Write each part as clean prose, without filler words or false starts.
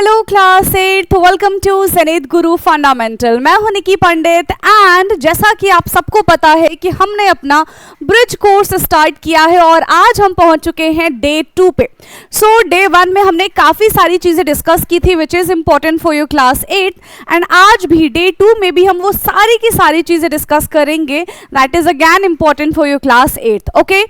Hello class 8, welcome to Zenith Guru fundamental. मैं हूं निकी पंडित and जैसा कि आप सबको पता है कि हमने अपना ब्रिज कोर्स स्टार्ट किया है और आज हम पहुंच चुके हैं डे 2 पे। डे 1 में हमने काफ़ी सारी चीज़ें डिस्कस की थी which is important for your class 8 and आज भी डे 2 में भी हम वो सारी की सारी चीज़ें डिस्कस करेंगे that is again important for your class 8। Okay,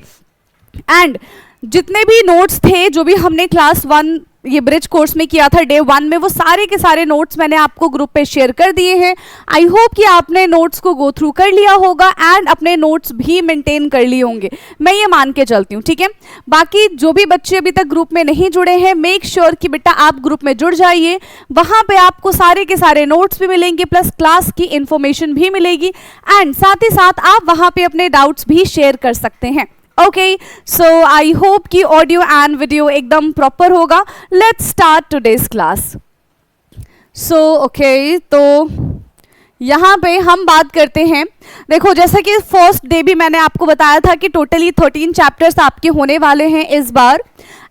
and जितने भी नोट्स थे जो भी हमने क्लास 1 ये ब्रिज कोर्स में किया था डे 1 में, वो सारे के सारे नोट्स मैंने आपको ग्रुप पे शेयर कर दिए हैं। आई होप कि आपने नोट्स को गो थ्रू कर लिया होगा एंड अपने नोट्स भी मेंटेन कर लिए होंगे, मैं ये मान के चलती हूँ। ठीक है, बाकी जो भी बच्चे अभी तक ग्रुप में नहीं जुड़े हैं, मेक श्योर कि बेटा आप ग्रुप में जुड़ जाइए। वहाँ पे आपको सारे के सारे नोट्स भी मिलेंगे प्लस क्लास की इंफॉर्मेशन भी मिलेगी एंड साथ ही साथ आप वहाँ पे अपने डाउट्स भी शेयर कर सकते हैं। ओके, सो आई होप कि ऑडियो एंड वीडियो एकदम प्रॉपर होगा। Let's start today's class. Okay, तो यहाँ पे हम बात करते हैं। देखो, जैसा कि फर्स्ट डे भी मैंने आपको बताया था कि टोटली 13 चैप्टर्स आपके होने वाले हैं इस बार,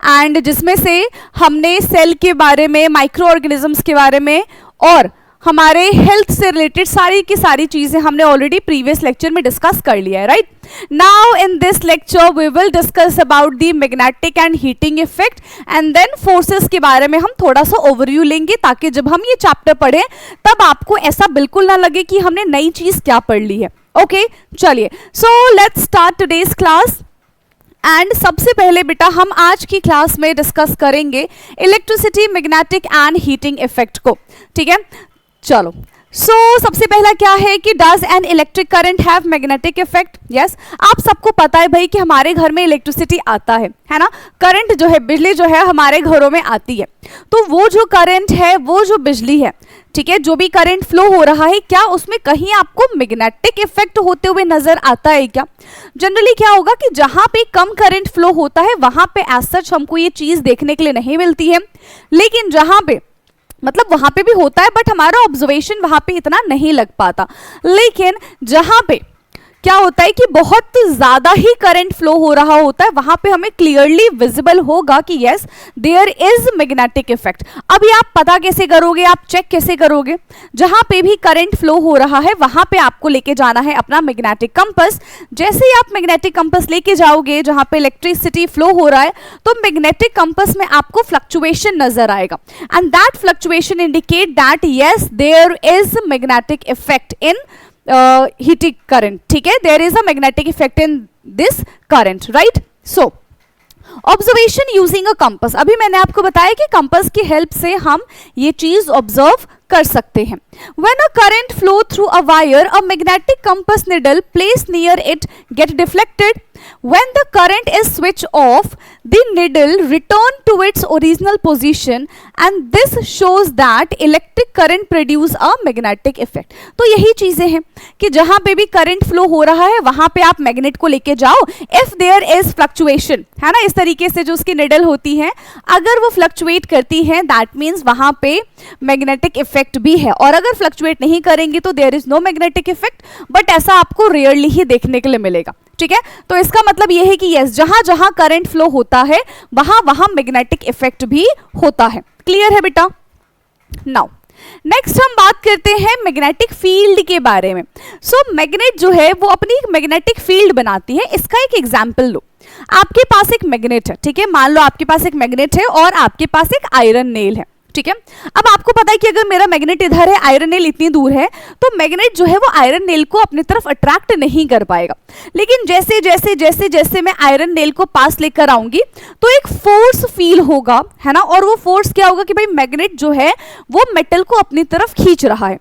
एंड जिसमें से हमने सेल के बारे में, माइक्रो ऑर्गेनिजम्स के बारे में और हमारे हेल्थ से रिलेटेड सारी की सारी चीज़ें हमने ऑलरेडी प्रीवियस लेक्चर में डिस्कस कर लिया है, right. Now in this lecture we will discuss about the magnetic and heating effect and then forces के बारे में हम थोड़ा सा ओवरव्यू लेंगे ताकि जब हम ये चैप्टर पढ़ें तब आपको ऐसा बिल्कुल ना लगे कि हमने नई चीज़ क्या पढ़ ली है। ओके, चलिए, let's start today's class. And सबसे पहले बेटा हम आज की क्लास में डिस्कस करेंगे electricity, magnetic and heating effect को। ठीक है, चलो। सबसे पहला क्या है कि does an electric current have magnetic effect? Yes, आप सबको पता है भाई कि हमारे घर में इलेक्ट्रिसिटी आता है ना। करंट जो है, बिजली जो है हमारे घरों में आती है। तो वो जो करंट है, वो जो बिजली है, ठीक है, जो भी करंट फ्लो हो रहा है, क्या उसमें कहीं आपको मैग्नेटिक इफेक्ट होते हुए नजर आता है क्या? जनरली क्या होगा कि जहां पे कम करंट फ्लो होता है वहां पे एज सच हमको ये चीज देखने के लिए नहीं मिलती है, लेकिन जहां पे मतलब वहां पे भी होता है बट हमारा ऑब्जर्वेशन वहां पे इतना नहीं लग पाता। लेकिन जहां पे क्या होता है कि बहुत ज्यादा ही करंट फ्लो हो रहा होता है वहां पे हमें क्लियरली विजिबल होगा कि yes there is magnetic effect. अभी आप पता कैसे करोगे, आप चेक कैसे करोगे? जहां पे भी करंट फ्लो हो रहा है वहां पे आपको लेके जाना है अपना मैग्नेटिक कंपास। जैसे ही आप मैग्नेटिक कंपास लेके जाओगे जहां पे इलेक्ट्रिसिटी फ्लो हो रहा है तो मैग्नेटिक कंपास में आपको फ्लक्चुएशन नजर आएगा and that fluctuation indicate that yes there is magnetic effect in heating current। ठीक है, there is a magnetic effect in this current, right? Observation using a compass. अभी मैंने आपको बताया कि कंपास की हेल्प से हम ये चीज ऑब्जर्व कर सकते हैं। When a current flow through a wire, a magnetic compass needle placed near it get deflected. When the current is switched off, the needle return to its original position and this shows that electric current produce a magnetic effect। तो यही चीजें हैं कि जहां पे भी current flow हो रहा है वहां पे आप मैग्नेट को लेके जाओ। इफ देयर इज फ्लक्चुएशन, है ना, इस तरीके से जो उसकी निडल होती है अगर वो फ्लक्चुएट करती है दैट मीन्स वहां पे मैग्नेटिक इफेक्ट भी है, और अगर फ्लक्चुएट नहीं करेंगे तो there is no magnetic effect, but ऐसा आपको रेयरली ही देखने के लिए मिलेगा। ठीक है, तो इसका मतलब यह है कि यस जहां जहां करंट फ्लो होता है वहां वहां मैग्नेटिक इफेक्ट भी होता है। क्लियर है बेटा? नाउ नेक्स्ट हम बात करते हैं मैग्नेटिक फील्ड के बारे में। मैग्नेट जो है वो अपनी मैग्नेटिक फील्ड बनाती है। इसका एक एग्जांपल लो। आपके पास एक मैग्नेट है, ठीक है, मान लो आपके पास एक मैग्नेट है और आपके पास एक आयरन नेल है। ठीक है, अब आपको पता है कि अगर मेरा मैग्नेट इधर है, आयरन नेल इतनी दूर है, तो मैग्नेट जो है वो आयरन नेल को अपनी तरफ अट्रैक्ट नहीं कर पाएगा। लेकिन जैसे जैसे जैसे जैसे मैं आयरन नेल को पास लेकर आऊंगी तो एक फोर्स फील होगा, है ना, और वो फोर्स क्या होगा कि भाई मैग्नेट जो है वो मेटल को अपनी तरफ खींच रहा है।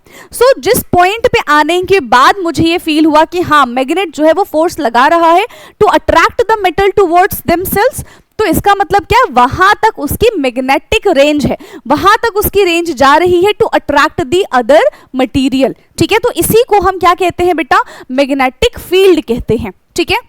जिस पॉइंट पे आने के बाद मुझे ये फील हुआ कि हाँ मैग्नेट जो है वो फोर्स लगा रहा है to attract the metal towards themselves, तो इसका मतलब क्या है, वहां तक उसकी मैग्नेटिक रेंज है, वहां तक उसकी रेंज जा रही है to attract the other material. ठीक है, तो इसी को हम क्या कहते हैं बेटा, मैग्नेटिक फील्ड कहते हैं। ठीक है,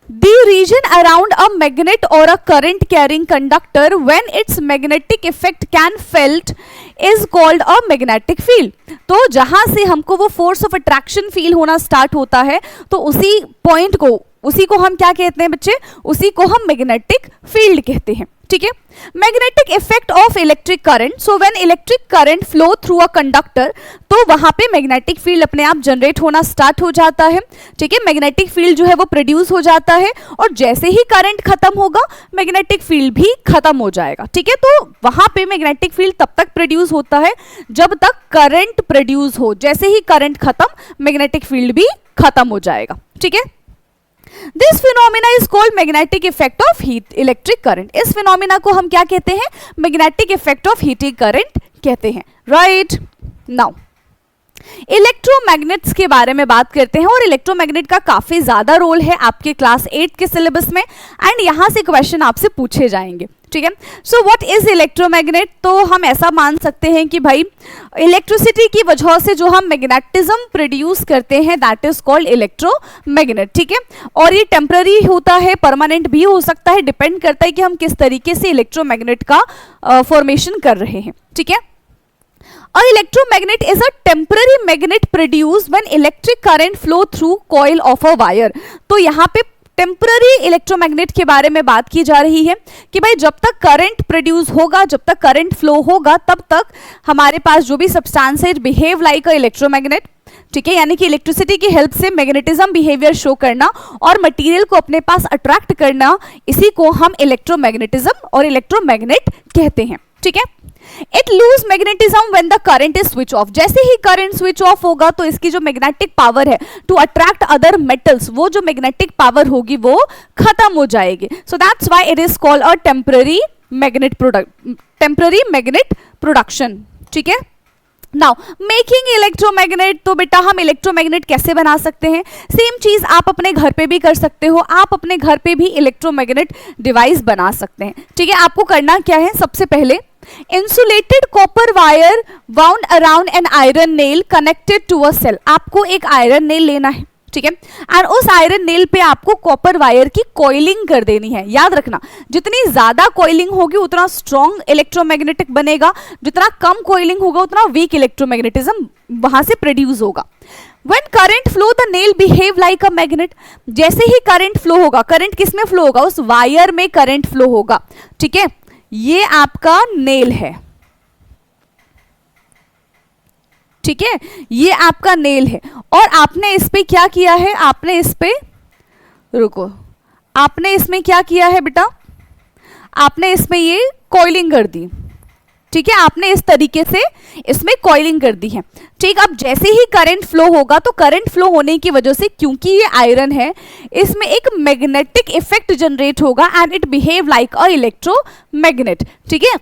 the region around a magnet or a current carrying conductor when its magnetic effect can felt is called a magnetic field। तो जहां से हमको वो फोर्स ऑफ अट्रैक्शन फील होना स्टार्ट होता है तो उसी पॉइंट को, उसी को हम क्या कहते हैं बच्चे, उसी को हम मैग्नेटिक फील्ड कहते हैं। ठीक है। Magnetic effect of electric current, so when electric current flow through a conductor, तो वहां पे मैग्नेटिक फील्ड अपने आप जनरेट होना स्टार्ट हो जाता है, ठीक है। मैग्नेटिक फील्ड जो है वो प्रोड्यूस हो जाता है, और जैसे ही करंट खत्म होगा मैग्नेटिक फील्ड भी खत्म हो जाएगा, ठीक है। तो वहां पे मैग्नेटिक फील्ड तब तक प्रोड्यूस होता है जब तक करंट प्रोड्यूस हो, जैसे ही करंट खत्म मैग्नेटिक फील्ड भी खत्म हो जाएगा, ठीक है। This phenomena is called magnetic effect of heat electric current. इस फिनोमिना को हम क्या कहते हैं? Magnetic effect of heating current कहते हैं, राइट। नाउ इलेक्ट्रोमैग्नेट्स के बारे में बात करते हैं, और इलेक्ट्रोमैग्नेट का काफी ज्यादा रोल है आपके क्लास 8 के सिलेबस में, एंड यहां से क्वेश्चन आपसे पूछे जाएंगे, ठीक है। So what is electromagnet? तो हम ऐसा मान सकते हैं कि भाई इलेक्ट्रिसिटी की वजह से जो हम मैग्नेटिज्म प्रोड्यूस करते हैं दैट इज कॉल्ड इलेक्ट्रोमैग्नेट, ठीक है। और ये टेम्पररी होता है, परमानेंट भी हो सकता है, डिपेंड करता है कि हम किस तरीके से इलेक्ट्रोमैग्नेट का फॉर्मेशन कर रहे हैं, ठीक है। A electromagnet is a temporary magnet produced when electric current flow through coil of a wire। तो यहाँ पे टेम्पररी इलेक्ट्रोमैग्नेट के बारे में बात की जा रही है कि भाई जब तक करंट प्रोड्यूस होगा, जब तक करंट फ्लो होगा, तब तक हमारे पास जो भी सब्सटेंस है बिहेव लाइक अ इलेक्ट्रोमैग्नेट, ठीक है। यानी कि इलेक्ट्रिसिटी की हेल्प से मैग्नेटिज्म बिहेवियर शो करना और मटेरियल को अपने पास अट्रैक्ट करना, इसी को हम इलेक्ट्रोमैग्नेटिज्म और इलेक्ट्रोमैग्नेट कहते हैं, ठीक है। It lose magnetism when the current is switch off. जैसे ही करंट स्विच ऑफ होगा तो इसकी जो मैग्नेटिक पावर है टू अट्रैक्ट अदर मेटल्स, वो जो मैग्नेटिक पावर होगी वो खत्म हो जाएगी। So that's why it is called a temporary magnet production, ठीक है। नाउ मेकिंग इलेक्ट्रोमैग्नेट, तो बेटा हम इलेक्ट्रोमैग्नेट कैसे बना सकते हैं? सेम चीज आप अपने घर पे भी कर सकते हो, आप अपने घर पे भी इलेक्ट्रोमैग्नेट डिवाइस बना सकते हैं, ठीक है। आपको करना क्या है? सबसे पहले insulated copper wire wound around an iron nail connected to a cell. आपको एक आयरन नेल लेना है, ठीक है, और उस आयरन नेल पे आपको कॉपर वायर की कॉइलिंग कर देनी है। याद रखना, जितनी ज्यादा कॉइलिंग होगी उतना स्ट्रॉन्ग इलेक्ट्रोमैग्नेटिक बनेगा, जितना कम कॉइलिंग होगा उतना वीक इलेक्ट्रोमैग्नेटिज्म वहां से प्रोड्यूस होगा। When current flow the nail behave like a magnet। जैसे ही करंट फ्लो होगा, करंट किस में फ्लो होगा? उस वायर में करंट फ्लो होगा, ठीक है। ये आपका नेल है, ठीक है, ये आपका नेल है, और आपने इस पे क्या किया है? आपने इस पे, रुको, आपने इसमें क्या किया है बेटा? आपने इसमें ये कॉइलिंग कर दी, ठीक है। आपने इस तरीके से इसमें कॉइलिंग कर दी है, ठीक। अब जैसे ही करंट फ्लो होगा तो करंट फ्लो होने की वजह से, क्योंकि ये आयरन है, इसमें एक मैग्नेटिक इफेक्ट जनरेट होगा and it behave like a electromagnet, ठीक है।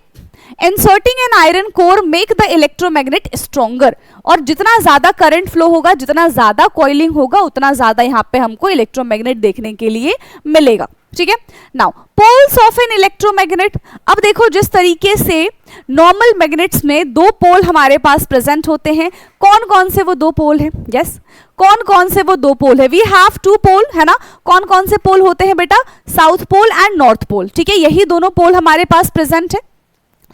Inserting an iron core make the electromagnet stronger. और जितना ज्यादा करंट फ्लो होगा, जितना ज्यादा कॉइलिंग होगा, उतना ज्यादा यहाँ पे हमको इलेक्ट्रोमैग्नेट देखने के लिए मिलेगा, ठीक है। Now poles of an electromagnet. अब देखो, जिस तरीके से नॉर्मल मैग्नेट्स में दो पोल हमारे पास प्रेजेंट होते हैं, कौन कौन से वो दो पोल हैं? यस, कौन कौन से वो दो पोल है? वी हैव टू पोल, है ना। कौन कौन से पोल होते हैं बेटा? South pole and north pole, ठीक है। यही दोनों पोल हमारे पास प्रेजेंट है।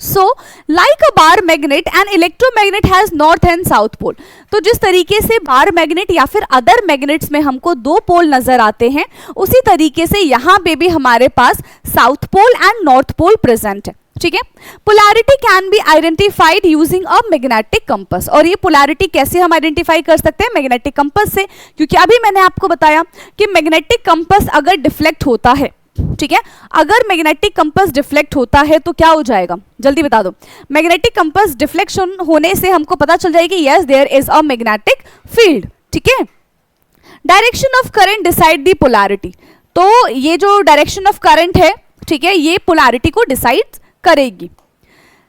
So, like a bar magnet, an electromagnet has north and south pole। तो जिस तरीके से बार मैग्नेट या फिर अदर मैग्नेट्स में हमको दो पोल नजर आते हैं, उसी तरीके से यहाँ पे भी हमारे पास south pole and north pole present है, ठीक है। Polarity can be identified using a magnetic compass. और ये पोलैरिटी कैसे हम आइडेंटिफाई कर सकते हैं? मैग्नेटिक कंपास से, क्योंकि अभी मैंने आपको बताया कि मैग्नेटिक कंपास अगर डिफ्लेक्ट होता है, ठीक है, अगर मैग्नेटिक कंपास डिफ्लेक्ट होता है तो क्या हो जाएगा? जल्दी बता दो। मैग्नेटिक कंपास डिफ्लेक्शन होने से हमको पता चल जाएगी yes there is a magnetic field, ठीक है। Direction of current decide the polarity. तो ये जो डायरेक्शन ऑफ करंट है, ठीक है, ये पोलैरिटी को डिसाइड करेगी।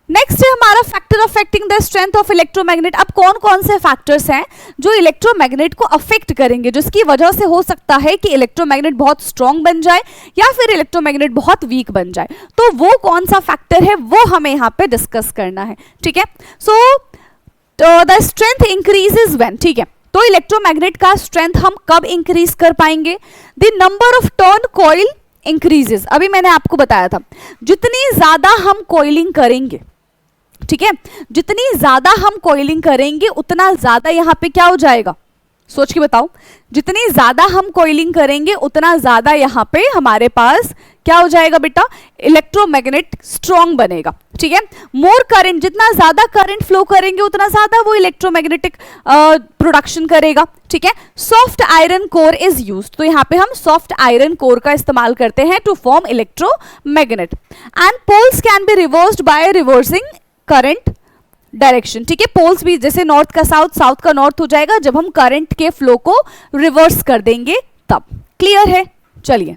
नेक्स्ट है हमारा factor affecting the strength of electromagnet. अब कौन कौन से फैक्टर्स हैं जो इलेक्ट्रोमैग्नेट को अफेक्ट करेंगे, जिसकी वजह से हो सकता है कि इलेक्ट्रोमैग्नेट बहुत स्ट्रांग बन जाए या फिर इलेक्ट्रोमैग्नेट बहुत वीक बन जाए। तो वो कौन सा फैक्टर है वो हमें यहाँ पे डिस्कस करना है, ठीक है। So the strength increases when, ठीक है। तो इलेक्ट्रोमैग्नेट का स्ट्रेंथ हम कब इंक्रीज कर पाएंगे? The number of turn coil increases. अभी मैंने आपको बताया था, जितनी ज्यादा हम कॉइलिंग करेंगे, ठीक है, जितनी ज्यादा हम कॉइलिंग करेंगे उतना ज्यादा यहाँ पे क्या हो जाएगा? सोच के बताओ। जितनी ज्यादा हम कॉइलिंग करेंगे उतना ज्यादा यहाँ पे हमारे पास क्या हो जाएगा बेटा, इलेक्ट्रोमैग्नेट स्ट्रॉन्ग बनेगा, ठीक है। मोर करंट, जितना ज्यादा करंट फ्लो करेंगे उतना ज्यादा वो इलेक्ट्रोमैग्नेटिक प्रोडक्शन करेगा, ठीक है। Soft iron core is used, तो यहाँ पे हम सॉफ्ट आयरन कोर का इस्तेमाल करते हैं to form electromagnet. And poles can be reversed by reversing current direction, ठीक है। पोल्स भी जैसे नॉर्थ का साउथ, साउथ का नॉर्थ हो जाएगा जब हम करंट के फ्लो को रिवर्स कर देंगे तब। क्लियर है, चलिए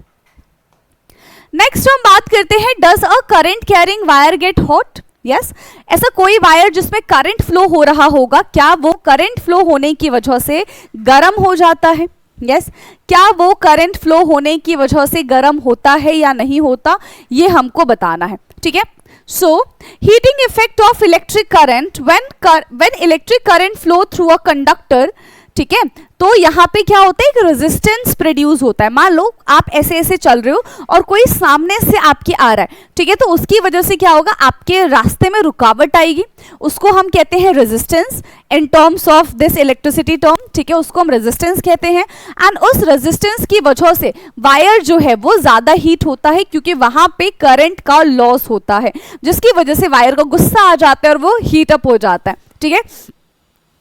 नेक्स्ट हम बात करते हैं, does a current carrying wire get hot? Yes, ऐसा कोई वायर जिसमें करंट फ्लो हो रहा होगा, क्या वो करंट फ्लो होने की वजह से गर्म हो जाता है? यस, क्या वो करंट फ्लो होने की वजह से गर्म होता है या नहीं होता, ये हमको बताना है, ठीक है। So heating effect of electric current when electric current flow through a conductor, ठीक है। तो यहाँ पे क्या होता है, एक रेजिस्टेंस प्रोड्यूस होता है। मान लो आप ऐसे ऐसे चल रहे हो और कोई सामने से आपके आ रहा है, ठीक है, तो उसकी वजह से क्या होगा, आपके रास्ते में रुकावट आएगी, उसको हम कहते हैं resistance in terms of this electricity term, ठीक है, उसको हम रेजिस्टेंस कहते हैं। एंड उस रेजिस्टेंस की वजह से वायर जो है वो ज्यादा हीट होता है क्योंकि वहां पे करंट का लॉस होता है, जिसकी वजह से वायर को गुस्सा आ जाता है और वो हीट अप हो जाता है, ठीक है।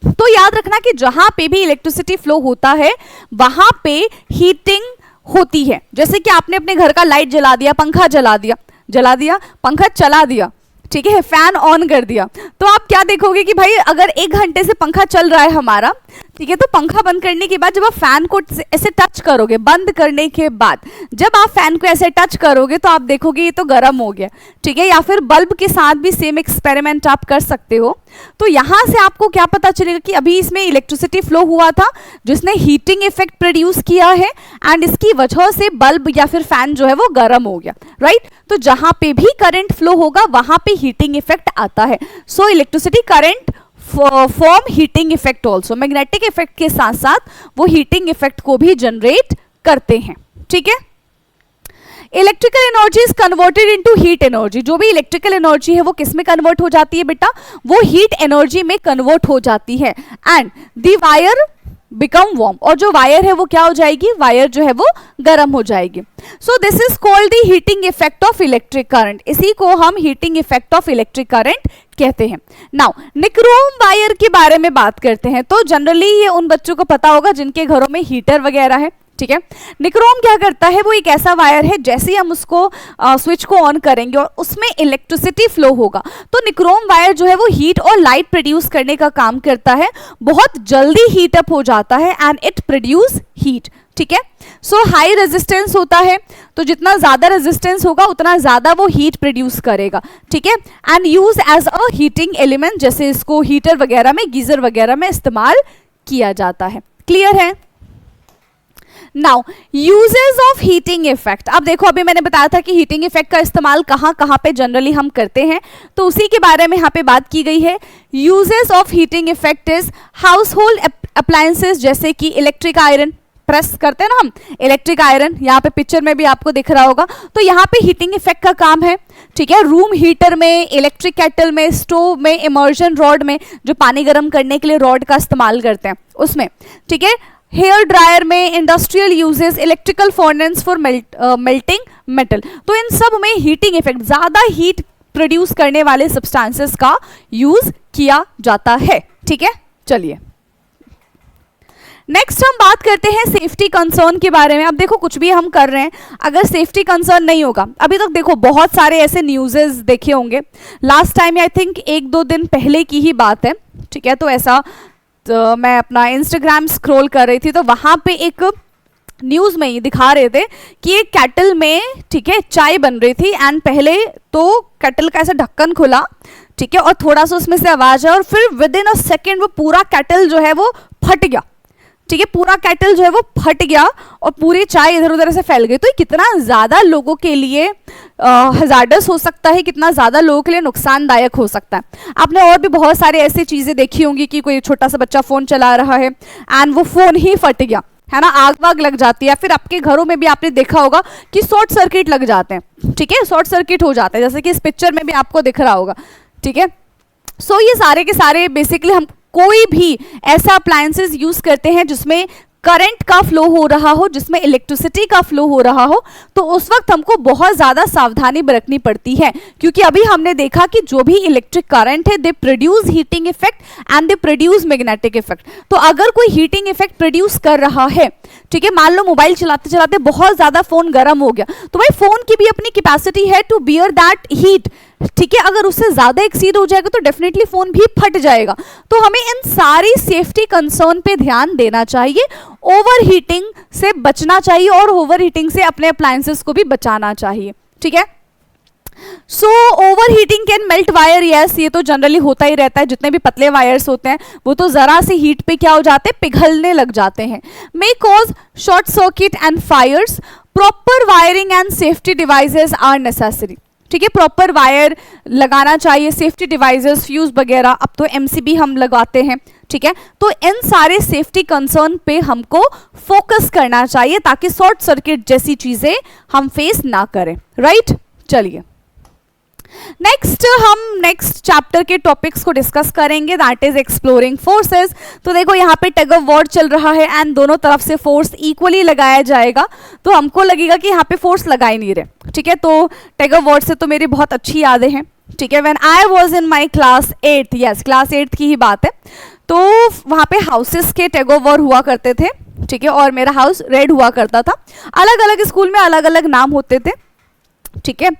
तो याद रखना कि जहां पे भी इलेक्ट्रिसिटी फ्लो होता है वहां पे हीटिंग होती है। जैसे कि आपने अपने घर का लाइट जला दिया, पंखा जला दिया, पंखा चला दिया, ठीक है, फैन ऑन कर दिया, तो आप क्या देखोगे कि भाई अगर 1 घंटे से पंखा चल रहा है हमारा, ठीक है, तो पंखा बंद करने के बाद जब आप फैन को ऐसे टच करोगे, बंद करने के बाद जब आप फैन को ऐसे टच करोगे तो आप देखोगे ये तो गर्म हो गया, ठीक है। या फिर बल्ब के साथ भी सेम एक्सपेरिमेंट आप कर सकते हो। तो यहां से आपको क्या पता चलेगा कि अभी इसमें इलेक्ट्रिसिटी फ्लो हुआ था जिसने हीटिंग इफेक्ट प्रोड्यूस किया है एंड इसकी वजह से बल्ब या फिर फैन जो है वो गर्म हो गया, राइट। तो जहां पे भी करंट फ्लो होगा वहां पे हीटिंग इफेक्ट आता है। So electricity current form heating effect also, magnetic effect के साथ साथ वो हीटिंग इफेक्ट को भी जनरेट करते हैं, ठीक है। Electrical energy is converted into heat energy, जो भी इलेक्ट्रिकल एनर्जी है वो किस में कन्वर्ट हो जाती है बेटा, वो हीट एनर्जी में कन्वर्ट हो जाती है। And the wire become warm, और जो वायर है वो क्या हो जाएगी, वायर जो है वो गर्म हो जाएगी। So this is called the heating effect of electric current, इसी को हम heating effect of electric current कहते हैं। नाउ निक्रोम वायर के बारे में बात करते हैं। तो जनरली ये उन बच्चों को पता होगा जिनके घरों में हीटर वगैरह है, ठीक है। निक्रोम क्या करता है, वो एक ऐसा वायर है जैसे ही हम उसको स्विच को ऑन करेंगे और उसमें इलेक्ट्रिसिटी फ्लो होगा तो निक्रोम वायर जो है वो हीट और लाइट प्रोड्यूस करने का काम करता है, बहुत जल्दी हीट अप हो जाता है एंड इट प्रोड्यूस हीट, ठीक है। सो हाई रेजिस्टेंस होता है, तो जितना ज्यादा रेजिस्टेंस होगा उतना ज्यादा वो हीट प्रोड्यूस करेगा, ठीक है। And use as a heating element, जैसे इसको हीटर वगैरह में, गीजर वगैरह में इस्तेमाल किया जाता है। क्लियर है। Now uses of heating effect, अब देखो अभी मैंने बताया था कि हीटिंग इफेक्ट का इस्तेमाल कहाँ कहाँ पे जनरली हम करते हैं, तो उसी के बारे में यहाँ पे बात की गई है। Uses of heating effect is house hold appliances, जैसे कि इलेक्ट्रिक आयरन, प्रेस करते हैं ना हम इलेक्ट्रिक आयरन, यहाँ पे पिक्चर में भी आपको दिख रहा होगा, तो यहाँ पे हीटिंग इफेक्ट का काम है, ठीक है। रूम हीटर में, इलेक्ट्रिक केटल में, स्टोव में, इमर्जन रॉड में, जो पानी गर्म करने के लिए रॉड का इस्तेमाल करते हैं उसमें, ठीक है। हेयर ड्रायर में, industrial uses, electrical furnace for melting metal, तो इन सब में हीटिंग इफेक्ट, ज्यादा हीट प्रोड्यूस करने वाले सब्सटेंसेस का यूज किया जाता है, ठीक है। चलिए नेक्स्ट हम बात करते हैं सेफ्टी कंसर्न के बारे में। अब देखो कुछ भी हम कर रहे हैं, अगर सेफ्टी कंसर्न नहीं होगा, अभी तक देखो बहुत सारे ऐसे न्यूज़ेस देखे होंगे, लास्ट टाइम आई थिंक 1-2 दिन पहले की ही बात है, ठीक है। तो ऐसा तो मैं अपना इंस्टाग्राम स्क्रॉल कर रही थी तो वहाँ पे एक न्यूज़ में ही दिखा रहे थे कि एक केटल में, ठीक है, चाय बन रही थी एंड पहले तो केटल का ऐसा ढक्कन खुला, ठीक है, और थोड़ा सा उसमें से आवाज़ आया और फिर विद इन अ सेकेंड वो पूरा केटल जो है वो फट गया, ठीक है, पूरा केटल जो है वो फट गया और पूरी चाय इधर उधर से फैल गई। तो ये कितना ज़्यादा लोगों के लिए हजार्डस हो सकता है, कितना ज़्यादा लोगों के लिए नुकसानदायक हो सकता है। आपने और भी बहुत सारे ऐसी चीज़ें देखी होंगी कि कोई छोटा सा बच्चा फ़ोन चला रहा है एंड वो फ़ोन ही फट गया, है ना, आग वाग लग जाती है। फिर आपके घरों में भी आपने देखा होगा कि शॉर्ट सर्किट लग जाते हैं, ठीक है, शॉर्ट सर्किट हो जाता है, जैसे कि इस पिक्चर में भी आपको दिख रहा होगा, ठीक है। सो ये सारे के सारे बेसिकली हम कोई भी ऐसा अप्लायंसेस यूज करते हैं जिसमें करंट का फ्लो हो रहा हो, जिसमें इलेक्ट्रिसिटी का फ्लो हो रहा हो, तो उस वक्त हमको बहुत ज़्यादा सावधानी बरतनी पड़ती है, क्योंकि अभी हमने देखा कि जो भी इलेक्ट्रिक करंट है they produce heating effect and they produce magnetic effect. तो अगर कोई हीटिंग इफेक्ट प्रोड्यूस कर रहा है, ठीक है, मान लो मोबाइल चलाते चलाते बहुत ज़्यादा फ़ोन गर्म हो गया, तो भाई फ़ोन की भी अपनी कैपेसिटी है टू बियर दैट हीट, ठीक है, अगर उससे ज़्यादा एक्सीड हो जाएगा तो डेफिनेटली फ़ोन भी फट जाएगा। तो हमें इन सारी सेफ्टी कंसर्न पे ध्यान देना चाहिए, ओवर हीटिंग से बचना चाहिए और ओवर हीटिंग से अपने अप्लायंसेस को भी बचाना चाहिए, ठीक है। So over heating can melt wire, yes, ये तो जनरली होता ही रहता है, जितने भी पतले वायर्स होते हैं वो तो ज़रा से हीट पे क्या हो जाते हैं, पिघलने लग जाते हैं। May cause short circuit and fires, proper wiring and safety devices are necessary, ठीक है, प्रॉपर वायर लगाना चाहिए, सेफ्टी डिवाइसेस, फ्यूज वगैरह, अब तो एमसीबी हम लगाते हैं, ठीक है। तो इन सारे सेफ्टी कंसर्न पे हमको फोकस करना चाहिए ताकि शॉर्ट सर्किट जैसी चीज़ें हम फेस ना करें, राइट। चलिए हम नेक्स्ट चैप्टर के टॉपिक्स को डिस्कस करेंगे, दैट इज एक्सप्लोरिंग फोर्सेस। तो देखो यहाँ पे टग ऑफ वॉर चल रहा है एंड दोनों तरफ से फोर्स इक्वली लगाया जाएगा, तो हमको लगेगा कि यहाँ पे फोर्स लगा ही नहीं रहे, ठीक है। तो टग ऑफ वॉर से तो मेरी बहुत अच्छी यादें हैं, ठीक है। When I was in my class 8, yes class 8 की ही बात है, तो वहाँ पे हाउसेस के टग ऑफ वॉर हुआ करते थे, ठीक है, और मेरा हाउस रेड हुआ करता था। अलग अलग स्कूल में अलग अलग नाम होते थे, ठीक है।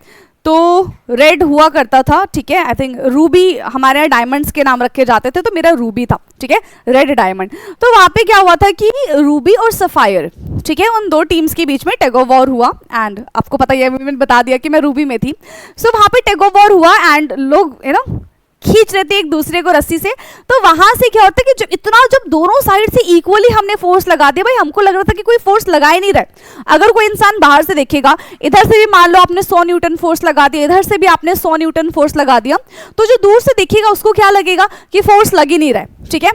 तो रेड हुआ करता था, ठीक है, आई थिंक रूबी, हमारे यहाँ डायमंड्स के नाम रखे जाते थे, तो मेरा रूबी था, ठीक है, रेड डायमंड। तो वहाँ पे क्या हुआ था कि रूबी और सफायर, ठीक है, उन दो टीम्स के बीच में टग ऑफ वॉर हुआ एंड आपको पता ही है, मैंने बता दिया कि मैं रूबी में थी। सो वहाँ पे टग ऑफ वॉर हुआ एंड लोग खींच रहे थे एक दूसरे को रस्सी से। तो वहां से क्या होता है कि जब दोनों साइड से इक्वली हमने फोर्स लगा दिया, भाई हमको लग रहा था कि कोई फोर्स लगा ही नहीं रहा। अगर कोई इंसान बाहर से देखेगा, इधर से भी मान लो आपने 100 न्यूटन फोर्स लगा दिया, इधर से भी आपने 100 न्यूटन फोर्स लगा दिया, तो जो दूर से देखेगा उसको क्या लगेगा कि फोर्स लग ही नहीं रहा है, ठीक है।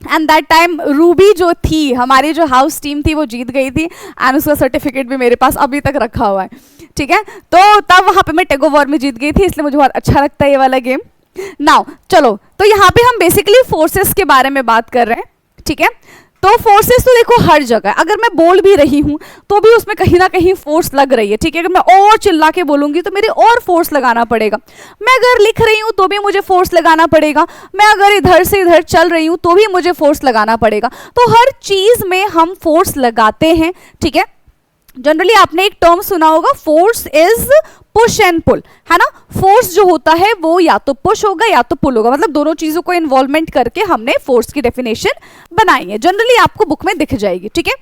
एंड दैट टाइम रूबी जो थी, हमारी जो हाउस टीम थी, वो जीत गई थी एंड उसका सर्टिफिकेट भी मेरे पास अभी तक रखा हुआ है, ठीक है। तो तब वहाँ पे मैं टग ऑफ वॉर में जीत गई थी, इसलिए मुझे बहुत अच्छा लगता है ये वाला गेम। नाउ चलो, तो यहाँ पे हम बेसिकली फोर्सेस के बारे में बात कर रहे हैं, ठीक है। तो फोर्सेस तो देखो हर जगह, अगर मैं बोल भी रही हूँ तो भी उसमें कहीं ना कहीं फोर्स लग रही है, ठीक है। अगर मैं और चिल्ला के बोलूंगी तो मेरे और फोर्स लगाना पड़ेगा। मैं अगर लिख रही हूँ तो भी मुझे फोर्स लगाना पड़ेगा, मैं अगर इधर से इधर चल रही हूँ तो भी मुझे फोर्स लगाना पड़ेगा। तो हर चीज में हम फोर्स लगाते हैं, ठीक है। जनरली आपने एक टर्म सुना होगा, force is push and pull, है ना। फोर्स जो होता है वो या तो पुश होगा या तो पुल होगा, मतलब दोनों चीजों को इन्वॉल्वमेंट करके हमने फोर्स की डेफिनेशन बनाई है, जनरली आपको बुक में दिख जाएगी, ठीक है।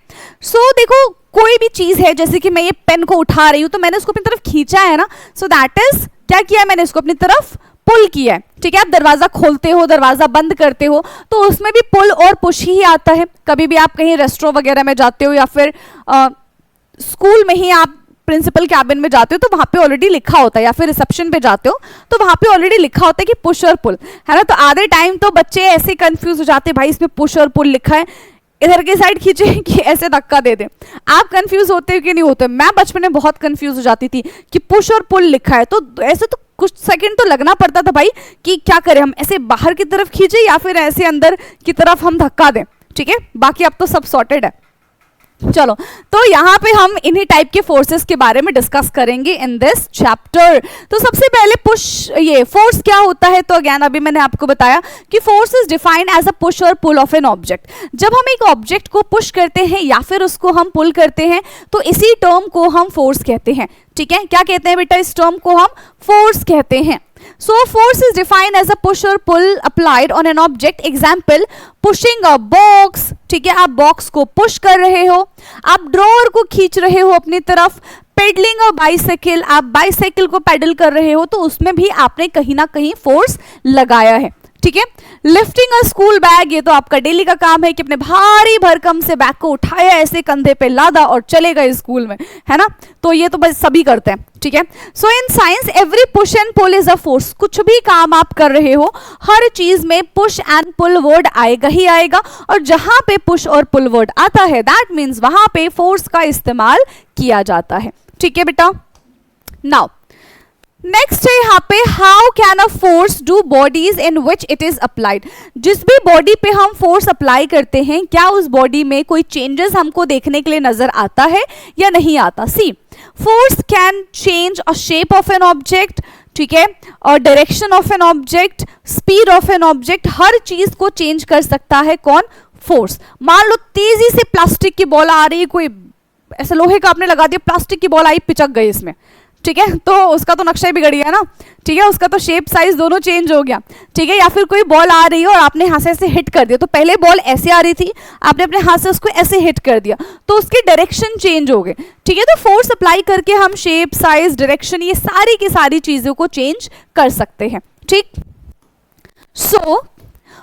सो देखो कोई भी चीज है, जैसे कि मैं ये पेन को उठा रही हूं तो मैंने उसको अपनी तरफ खींचा है ना, सो दैट इज क्या किया, मैंने इसको अपनी तरफ पुल किया है, ठीक है। आप दरवाजा खोलते हो, दरवाजा बंद करते हो, तो उसमें भी पुल और पुश ही आता है। कभी भी आप कहीं रेस्टोरेंट वगैरह में जाते हो या फिर स्कूल में ही आप प्रिंसिपल कैबिन में जाते हो तो वहां पे ऑलरेडी लिखा होता है, या फिर रिसेप्शन पे जाते हो तो वहां पे ऑलरेडी लिखा होता है कि पुश और पुल, है ना। तो आधे टाइम तो बच्चे ऐसे कंफ्यूज हो जाते हैं, भाई इसमें पुश और पुल लिखा है, इधर की साइड खींचे कि ऐसे धक्का दे दे। आप कंफ्यूज होते हो कि नहीं होते? मैं बचपन में बहुत कंफ्यूज हो जाती थी कि पुश और पुल लिखा है, तो ऐसे तो कुछ सेकंड तो लगना पड़ता था भाई कि क्या करें, हम ऐसे बाहर की तरफ खींचे या फिर ऐसे अंदर की तरफ हम धक्का दें, ठीक है। बाकी अब तो सब सॉर्टेड है। चलो, तो यहाँ पे हम इन्हीं टाइप के फोर्सेस के बारे में डिस्कस करेंगे इन दिस चैप्टर। तो सबसे पहले पुश, ये फोर्स क्या होता है, तो अगेन अभी मैंने आपको बताया कि force is defined as a push और पुल ऑफ एन ऑब्जेक्ट। जब हम एक ऑब्जेक्ट को पुश करते हैं या फिर उसको हम पुल करते हैं तो इसी टर्म को हम फोर्स कहते हैं, ठीक है। क्या कहते हैं बेटा? इस टर्म को हम फोर्स कहते हैं। So force is defined as a push or pull applied on an object. Example, pushing a box, ठीक है, आप बॉक्स को पुश कर रहे हो, आप ड्रॉअर को खींच रहे हो अपनी तरफ, पेडलिंग अ बाइसाइकिल, आप बाइसाइकिल को पेडल कर रहे हो, तो उसमें भी आपने कहीं ना कहीं फोर्स लगाया है, ठीक है। लिफ्टिंग अ स्कूल बैग, ये तो आपका डेली का काम है कि अपने भारी भरकम से बैग को उठाया, ऐसे कंधे पे लादा और चले गए स्कूल में, है ना। तो ये तो बस सभी करते हैं, ठीक है। So in science every push and pull is a force. कुछ भी काम आप कर रहे हो, हर चीज में पुश एंड पुल वर्ड आएगा ही आएगा, और जहां पे पुश और पुल वर्ड आता है दैट मीन्स वहां पे फोर्स का इस्तेमाल किया जाता है, ठीक है बेटा। नाउ नेक्स्ट है यहाँ पे how can a force do bodies in which it is applied? जिस भी बॉडी पे हम फोर्स अप्लाई करते हैं, क्या उस बॉडी में कोई चेंजेस हमको देखने के लिए नजर आता है या नहीं आता? See, force can change a shape of an object, ठीक है, और direction of an object, speed of an object, हर चीज को चेंज कर सकता है कौन? फोर्स। मान लो तेजी से प्लास्टिक की बॉल आ रही है, कोई ऐसा लोहे का आपने लगा दिया, प्लास्टिक की बॉल आई, पिचक गई इसमें, ठीक है, तो उसका तो नक्शा ही बिगड़ गया ना, ठीक है, उसका तो शेप साइज दोनों चेंज हो गया, ठीक है। या फिर कोई बॉल आ रही है और आपने हाथ से ऐसे हिट कर दिया, तो पहले बॉल ऐसे आ रही थी, आपने अपने हाथ से उसको ऐसे हिट कर दिया, तो उसकी डायरेक्शन चेंज हो गई, ठीक है। तो फोर्स अप्लाई करके हम शेप, साइज, डायरेक्शन, ये सारी की सारी चीजों को चेंज कर सकते हैं, ठीक। सो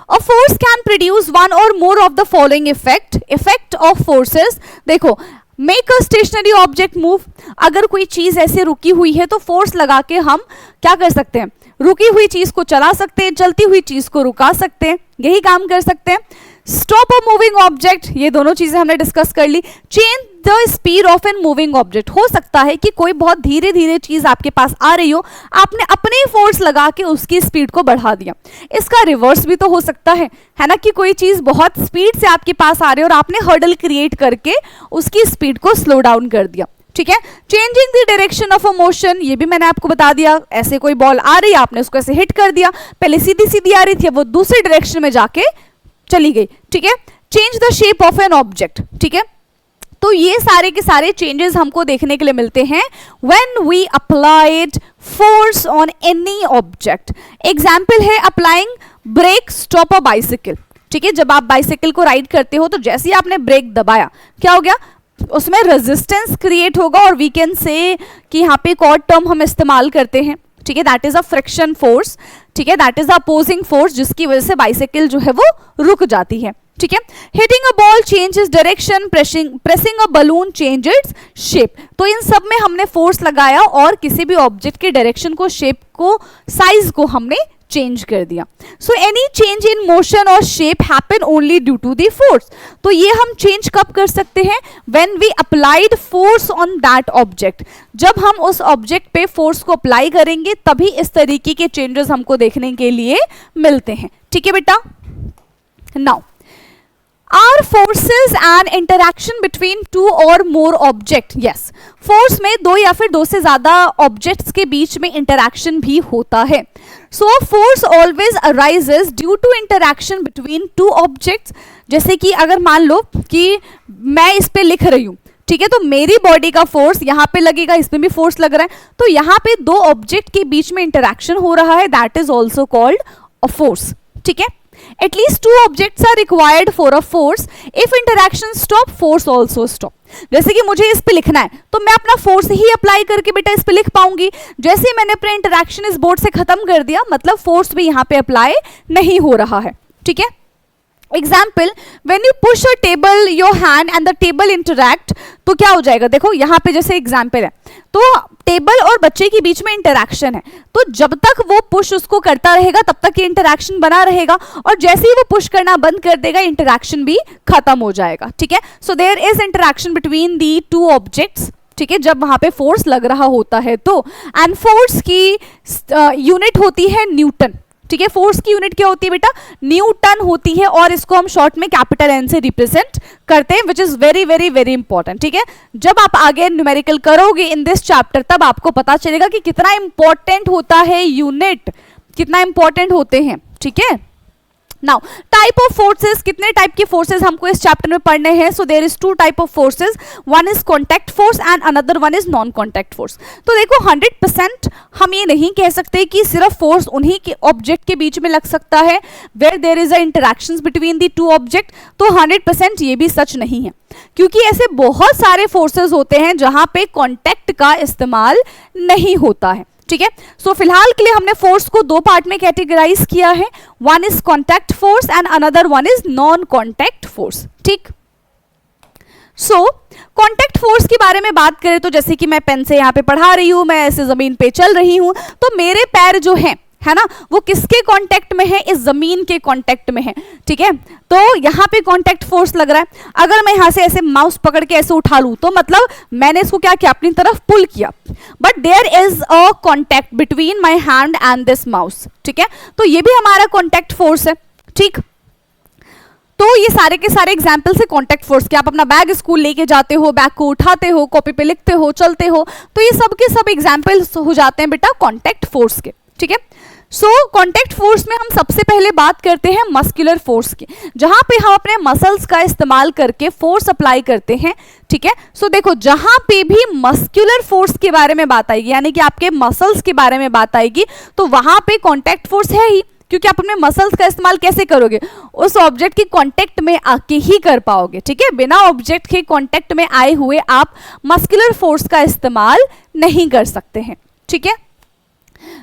a force can produce one or more of the following effect of forces। देखो, make a stationary object move, अगर कोई चीज ऐसे रुकी हुई है तो फोर्स लगा के हम क्या कर सकते हैं? रुकी हुई चीज को चला सकते हैं, चलती हुई चीज को रुका सकते हैं, यही काम कर सकते हैं। स्टॉप अ मूविंग ऑब्जेक्ट, ये दोनों चीजें हमने डिस्कस कर ली। Change the speed of an moving object, हो सकता है कि कोई बहुत धीरे धीरे चीज आपके पास आ रही हो, आपने अपने फोर्स लगा के उसकी स्पीड को बढ़ा दिया। इसका रिवर्स भी तो हो सकता है ना, कि कोई चीज बहुत स्पीड से आपके पास आ रही है और आपने हर्डल क्रिएट करके उसकी स्पीड को स्लो डाउन कर दिया, ठीक है। Changing the direction of a motion, ये भी मैंने आपको बता दिया, ऐसे कोई बॉल आ रही है, आपने उसको ऐसे हिट कर दिया, पहले सीधी सीधी आ रही थी, वो दूसरी डायरेक्शन में जाके चली गई, ठीक है। Change the shape of an object, ठीक है। तो ये सारे के सारे चेंजेस हमको देखने के लिए मिलते हैं when we applied force on any object. Example है applying brake stop a bicycle, ठीक है। जब आप बाइसिकल को राइड करते हो तो जैसे ही आपने ब्रेक दबाया, क्या हो गया? उसमें रेजिस्टेंस क्रिएट होगा, और वी कैन से कि यहाँ पे एक और टर्म हम इस्तेमाल करते हैं, ठीक है, that is a friction force, ठीक है, दैट इज अपोजिंग फोर्स, जिसकी वजह से बाइसिकल जो है वो रुक जाती है, ठीक है। Hitting a ball changes direction, pressing a balloon changes shape. तो इन सब में हमने फोर्स लगाया और किसी भी ऑब्जेक्ट के डायरेक्शन को, शेप को, साइज को हमने चेंज कर दिया। So any change in motion और shape happen only due to the force. तो ये हम चेंज कब कर सकते हैं? When we applied force on that object, जब हम उस ऑब्जेक्ट पे फोर्स को अप्लाई करेंगे तभी इस तरीके के चेंजेस हमको देखने के लिए मिलते हैं, ठीक है बेटा। Now, are forces and interaction between two और मोर ऑब्जेक्ट? यस, फोर्स में दो या फिर दो से ज्यादा ऑब्जेक्ट्स के बीच में इंटरैक्शन भी होता है। So force always arises due to interaction between two objects. जैसे कि अगर मान लो कि मैं इस पे लिख रही हूं, ठीक है, तो मेरी बॉडी का फोर्स यहाँ पे लगेगा, इसमें भी फोर्स लग रहा है, तो यहाँ पे दो ऑब्जेक्ट के बीच में इंटरैक्शन हो रहा है, that is also called a force, ठीक है। At least two objects are required for a force. If interaction stop, force also stop. जैसे कि मुझे इस पे लिखना है तो मैं अपना फोर्स ही अप्लाई करके बेटा इस पे लिख पाऊंगी। जैसे ही मैंने अपना इंटरैक्शन इस बोर्ड से खत्म कर दिया, मतलब फोर्स भी यहाँ पे अप्लाई नहीं हो रहा है, ठीक है। Example, when you push a table your hand and the table interact, तो क्या हो जाएगा? देखो यहाँ पे जैसे एग्जाम्पल है, तो टेबल और बच्चे के बीच में इंटरैक्शन है, तो जब तक वो पुश उसको करता रहेगा तब तक ये इंटरैक्शन बना रहेगा, और जैसे ही वो पुश करना बंद कर देगा इंटरैक्शन भी खत्म हो जाएगा, ठीक है। So there is interaction between the two objects, ठीक है, जब वहां पे फोर्स लग रहा होता है तो। एंड फोर्स की यूनिट होती है न्यूटन, ठीक है। फोर्स की यूनिट क्या होती है बेटा? न्यूटन होती है, और इसको हम शॉर्ट में कैपिटल एन से रिप्रेजेंट करते हैं, which is very very very important, ठीक है। जब आप आगे न्यूमेरिकल करोगे इन दिस चैप्टर तब आपको पता चलेगा कि कितना इंपॉर्टेंट होता है यूनिट, कितना इंपॉर्टेंट होते हैं, ठीक है। नाउ, टाइप ऑफ फोर्सेस, कितने टाइप के फोर्सेस हमको इस चैप्टर में पढ़ने हैं? So there is two type of forces, one is contact force and another one is non contact force. तो देखो 100% हम ये नहीं कह सकते कि सिर्फ फोर्स उन्हीं के ऑब्जेक्ट के बीच में लग सकता है where there is a interactions between the two object, तो 100% ये भी सच नहीं है, क्योंकि ऐसे बहुत सारे फोर्सेस होते हैं जहां पे कॉन्टैक्ट का इस्तेमाल नहीं होता है, ठीक है। सो फिलहाल के लिए हमने फोर्स को दो पार्ट में कैटेगराइज किया है, one is contact force and another one is non contact force, ठीक। सो कॉन्टैक्ट फोर्स के बारे में बात करें तो जैसे कि मैं पेन से यहाँ पे पढ़ा रही हूं, मैं ऐसे जमीन पे चल रही हूं, तो मेरे पैर जो हैं है ना, वो किसके कांटेक्ट में है, इस जमीन के कांटेक्ट में है, ठीक है। तो यहाँ पे कांटेक्ट फोर्स लग रहा है। अगर मैं यहाँ से ऐसे माउस पकड़ के ऐसे उठा लूं तो मतलब मैंने इसको क्या किया, अपनी तरफ पुल किया, but there is a contact between my hand and this mouse, ठीक है। तो ये भी हमारा कांटेक्ट फोर्स है, ठीक। तो ये सारे के सारे एग्जाम्पल्स है कांटेक्ट फोर्स के। आप अपना बैग स्कूल लेके जाते हो, बैग को उठाते हो, कॉपी पे लिखते हो, चलते हो, तो ये सब के सब एग्जाम्पल्स हो जाते हैं बेटा कांटेक्ट फोर्स के, ठीक है। सो कांटेक्ट फोर्स में हम सबसे पहले बात करते हैं मस्कुलर फोर्स की, जहां पे हम अपने मसल्स का इस्तेमाल करके फोर्स अप्लाई करते हैं, ठीक है। सो देखो जहां पे भी मस्कुलर फोर्स के बारे में बात आएगी, यानी कि आपके मसल्स के बारे में बात आएगी, तो वहां पे कांटेक्ट फोर्स है ही, क्योंकि आप अपने मसल्स का इस्तेमाल कैसे करोगे, उस ऑब्जेक्ट के कांटेक्ट में आके ही कर पाओगे, ठीक है। बिना ऑब्जेक्ट के कांटेक्ट में आए हुए आप मस्कुलर फोर्स का इस्तेमाल नहीं कर सकते हैं, ठीक है।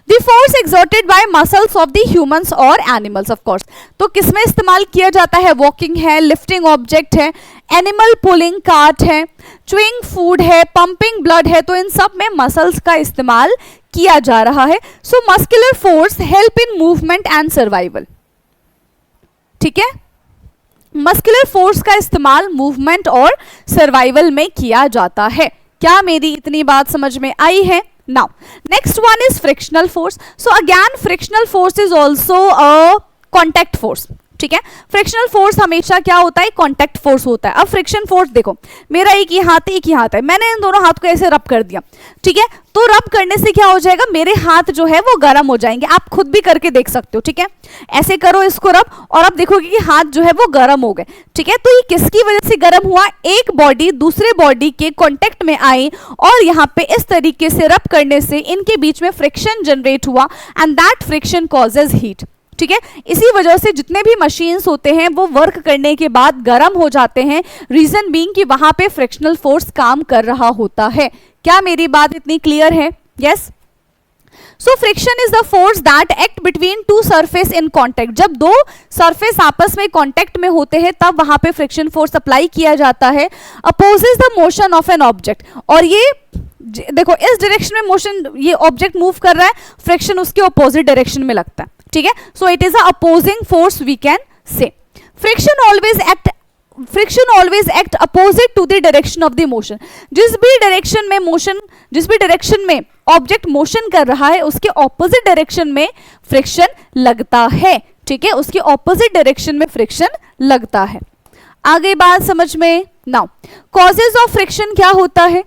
The force exerted by muscles of the humans or animals, of course. तो किसमें इस्तेमाल किया जाता है, वॉकिंग है, लिफ्टिंग ऑब्जेक्ट है, एनिमल पुलिंग कार्ट है, च्यूइंग फूड है, पंपिंग ब्लड है, तो इन सब में मसल्स का इस्तेमाल किया जा रहा है। So muscular force help in movement and survival, ठीक है। मस्कुलर फोर्स का इस्तेमाल मूवमेंट और सर्वाइवल में किया जाता है। क्या मेरी इतनी बात समझ में आई है? Now, next one is frictional force. So again, frictional force is also a contact force. ठीक है, फ्रिक्शनल फोर्स हमेशा क्या होता है, कांटेक्ट फोर्स होता है। अब फ्रिक्शन फोर्स देखो, मेरा एक ही हाथ है, एक ही हाथ है, मैंने इन दोनों हाथ को ऐसे रब कर दिया, ठीक है। तो रब करने से क्या हो जाएगा, मेरे हाथ जो है वो गर्म हो जाएंगे। आप खुद भी करके देख सकते हो, ठीक है। ऐसे करो इसको रब, और अब देखोगे कि हाथ जो है वो गर्म हो गए, ठीक है। तो ये किसकी वजह से गर्म हुआ, एक बॉडी दूसरे बॉडी के कांटेक्ट में आई और यहाँ पे इस तरीके से रब करने से इनके बीच में फ्रिक्शन जनरेट हुआ, and that friction causes heat, ठीक है। इसी वजह से जितने भी मशीन्स होते हैं वो वर्क करने के बाद गर्म हो जाते हैं, रीजन बीइंग कि वहां पे फ्रिक्शनल फोर्स काम कर रहा होता है। क्या मेरी बात इतनी क्लियर है? Yes. So friction is the force that act between two surface in contact. जब दो सरफेस आपस में कांटेक्ट में होते हैं तब वहां पे फ्रिक्शन फोर्स अप्लाई किया जाता है। Opposes the motion of an object, और ये देखो इस डायरेक्शन में मोशन, ये ऑब्जेक्ट मूव कर रहा है, फ्रिक्शन उसके अपोजिट डायरेक्शन में लगता है, ठीक है। So it is a opposing force we can say. Friction always act opposite to the direction of the motion. जिस भी डायरेक्शन में ऑब्जेक्ट मोशन कर रहा है उसके ऑपोजिट डायरेक्शन में फ्रिक्शन लगता है, ठीक है। उसके ऑपोजिट डायरेक्शन में फ्रिक्शन लगता है। आगे बात समझ में। नाउ कॉजेज ऑफ फ्रिक्शन क्या होता है।